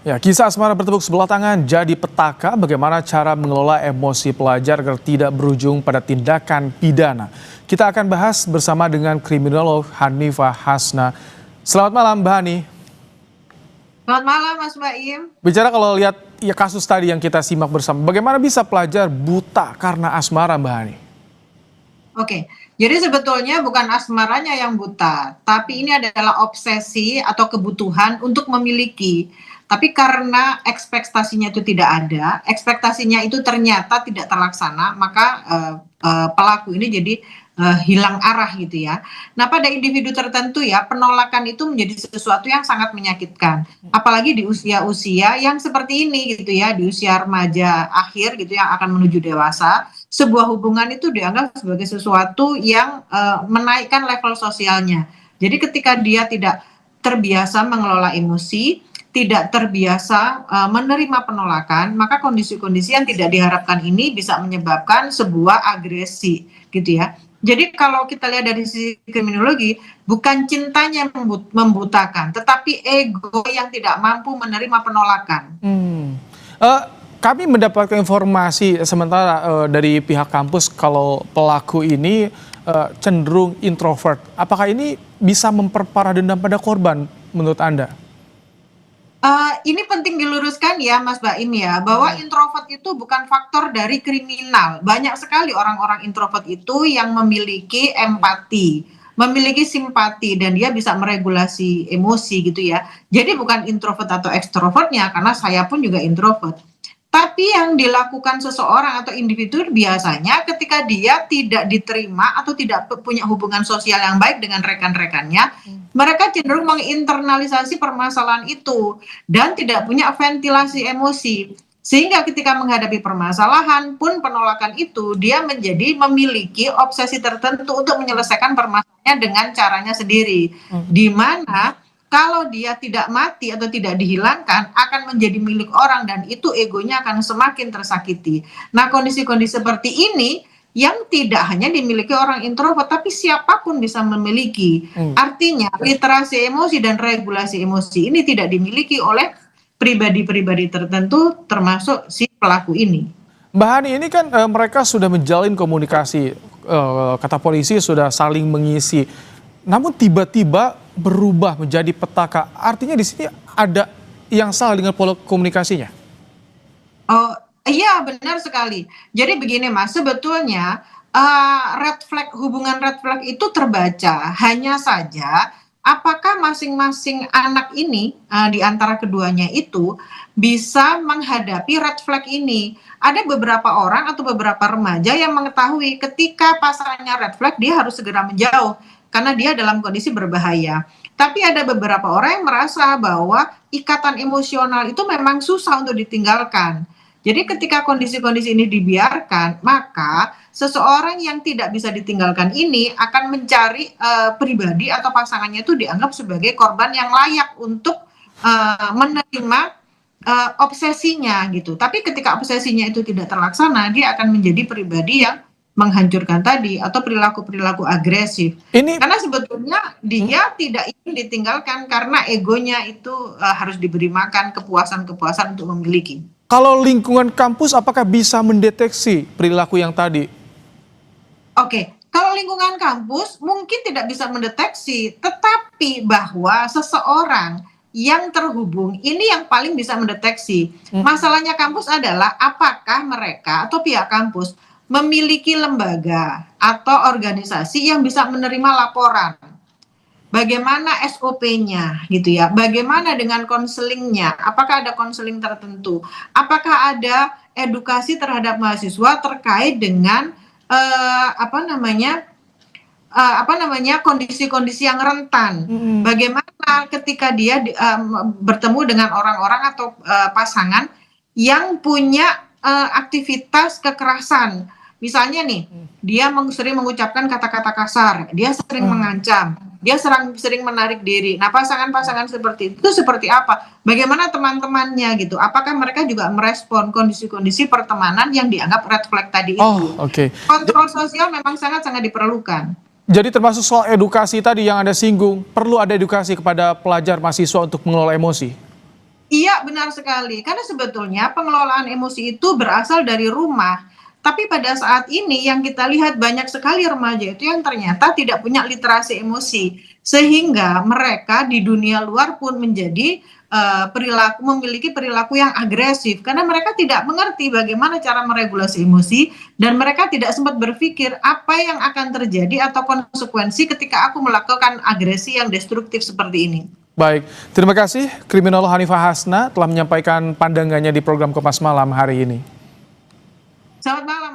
Ya, kisah asmara bertepuk sebelah tangan jadi petaka bagaimana cara mengelola emosi pelajar agar tidak berujung pada tindakan pidana. Kita akan bahas bersama dengan kriminolog Hanifah Hasna. Selamat malam, Mbak Hani. Selamat malam, Mas Baim. Bicara kalau lihat ya kasus tadi yang kita simak bersama, bagaimana bisa pelajar buta karena asmara, Mbak Hani? Oke, jadi sebetulnya bukan asmaranya yang buta, tapi ini adalah obsesi atau kebutuhan untuk memiliki. Tapi karena ekspektasinya itu tidak ada, ekspektasinya itu ternyata tidak terlaksana, maka pelaku ini jadi hilang arah gitu ya. Nah, pada individu tertentu ya, penolakan itu menjadi sesuatu yang sangat menyakitkan. Apalagi di usia-usia yang seperti ini gitu ya, di usia remaja akhir gitu yang akan menuju dewasa, sebuah hubungan itu dianggap sebagai sesuatu yang menaikkan level sosialnya. Jadi ketika dia tidak terbiasa mengelola emosi, tidak terbiasa menerima penolakan, maka kondisi-kondisi yang tidak diharapkan ini bisa menyebabkan sebuah agresi gitu ya. Jadi kalau kita lihat dari sisi kriminologi, bukan cintanya yang membutakan, tetapi ego yang tidak mampu menerima penolakan. Kami mendapatkan informasi sementara dari pihak kampus kalau pelaku ini cenderung introvert. Apakah ini bisa memperparah dendam pada korban menurut Anda? Ini penting diluruskan ya Mas Baim ya, bahwa introvert itu bukan faktor dari kriminal. Banyak sekali orang-orang introvert itu yang memiliki empati, memiliki simpati, dan dia bisa meregulasi emosi gitu ya. Jadi bukan introvert atau ekstrovertnya, karena saya pun juga introvert. Tapi yang dilakukan seseorang atau individu biasanya ketika dia tidak diterima atau tidak punya hubungan sosial yang baik dengan rekan-rekannya, mereka cenderung menginternalisasi permasalahan itu dan tidak punya ventilasi emosi. Sehingga ketika menghadapi permasalahan pun penolakan itu, dia menjadi memiliki obsesi tertentu untuk menyelesaikan permasalahannya dengan caranya sendiri. Di mana kalau dia tidak mati atau tidak dihilangkan, akan menjadi milik orang dan itu egonya akan semakin tersakiti. Nah, kondisi-kondisi seperti ini yang tidak hanya dimiliki orang introvert, tapi siapapun bisa memiliki. Artinya, literasi emosi dan regulasi emosi ini tidak dimiliki oleh pribadi-pribadi tertentu, termasuk si pelaku ini. Mbak Hani, ini kan mereka sudah menjalin komunikasi, kata polisi sudah saling mengisi. Namun tiba-tiba berubah menjadi petaka. Artinya di sini ada yang salah dengan pola komunikasinya. Oh iya, benar sekali. Jadi begini Mas, sebetulnya hubungan red flag itu terbaca. Hanya saja apakah masing-masing anak ini di antara keduanya itu bisa menghadapi red flag ini. Ada beberapa orang atau beberapa remaja yang mengetahui ketika pasangannya red flag dia harus segera menjauh karena dia dalam kondisi berbahaya. Tapi ada beberapa orang yang merasa bahwa ikatan emosional itu memang susah untuk ditinggalkan. Jadi ketika kondisi-kondisi ini dibiarkan, maka seseorang yang tidak bisa ditinggalkan ini akan mencari pribadi atau pasangannya itu dianggap sebagai korban yang layak untuk menerima obsesinya gitu. Tapi ketika obsesinya itu tidak terlaksana, dia akan menjadi pribadi yang menghancurkan tadi atau perilaku-perilaku agresif. Karena sebetulnya dia tidak ingin ditinggalkan karena egonya itu harus diberi makan kepuasan-kepuasan untuk memiliki. Kalau lingkungan kampus apakah bisa mendeteksi perilaku yang tadi? Oke, kalau lingkungan kampus mungkin tidak bisa mendeteksi, tetapi bahwa seseorang yang terhubung ini yang paling bisa mendeteksi. Masalahnya kampus adalah apakah mereka atau pihak kampus memiliki lembaga atau organisasi yang bisa menerima laporan. Bagaimana SOP-nya gitu ya? Bagaimana dengan konselingnya? Apakah ada konseling tertentu? Apakah ada edukasi terhadap mahasiswa terkait dengan kondisi-kondisi yang rentan? Bagaimana ketika dia bertemu dengan orang-orang atau pasangan yang punya aktivitas kekerasan? Misalnya nih, dia sering mengucapkan kata-kata kasar, dia sering mengancam, dia sering menarik diri. Nah, pasangan-pasangan seperti itu seperti apa? Bagaimana teman-temannya gitu? Apakah mereka juga merespon kondisi-kondisi pertemanan yang dianggap red flag tadi itu? Kontrol sosial memang sangat-sangat diperlukan. Jadi termasuk soal edukasi tadi yang Anda singgung, perlu ada edukasi kepada pelajar mahasiswa untuk mengelola emosi? Iya, benar sekali. Karena sebetulnya pengelolaan emosi itu berasal dari rumah. Tapi pada saat ini yang kita lihat banyak sekali remaja itu yang ternyata tidak punya literasi emosi. Sehingga mereka di dunia luar pun menjadi memiliki perilaku yang agresif karena mereka tidak mengerti bagaimana cara meregulasi emosi dan mereka tidak sempat berpikir apa yang akan terjadi atau konsekuensi ketika aku melakukan agresi yang destruktif seperti ini. Baik, terima kasih Kriminolog Hanifah Hasna telah menyampaikan pandangannya di program Kompas Malam hari ini. Selamat malam.